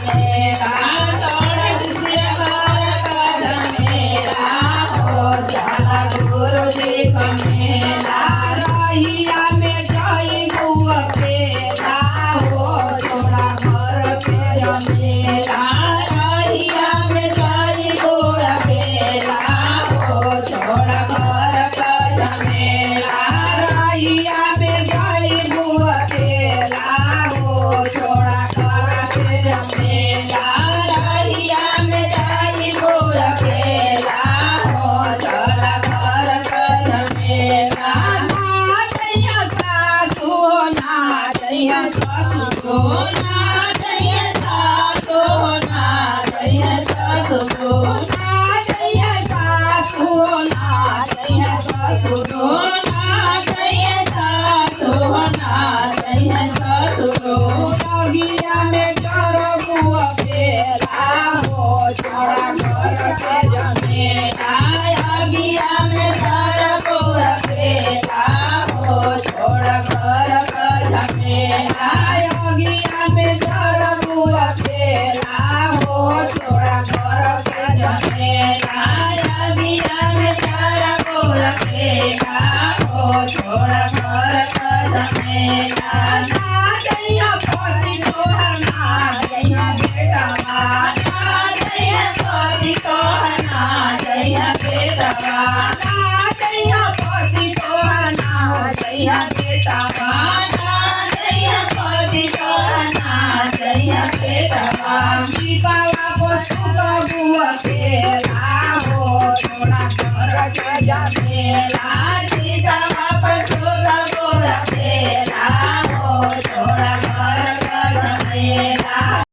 झमेला तोड़ दिया घर का झमेला हो चला गुरुजी का मेला रहिया में जाई बुआ पेला हो थोड़ा घर पे झमेला रहिया में जाई बुआ पेला हो थोड़ा घर का झमेला रहिया में जाई बुआ पेला हो थोड़ा घर पे झमेला रहिया में जाई बुआ पेला हो चला घर का झमेला ना दैया सासु ना दैया सासु ना दैया सासु ना दैया सासु ना दैया सासु ना दैया सासु ना दैया सासु ना दैया सासु लगिया में कर बुआ पेला हो छोड़ा घर के झमेला लगिया में कर बुआ पेला हो छोड़ा घर का झमेला लगिया में कर बुआ पेला हो छोड़ा घर के झमेला लगिया में कर बुआ पेला हो छोड़ा घर का झमेला ना दैया पति तोहर ना दैया बेटा ना दैया पति तोहर ना दैया बेटा ना दैया पति तोहर ना दैया बेटा ना दैया पति तोहर ना दैया बेटा दीपावा को सुबह बुआ पेला हो थोड़ा घर के झमेला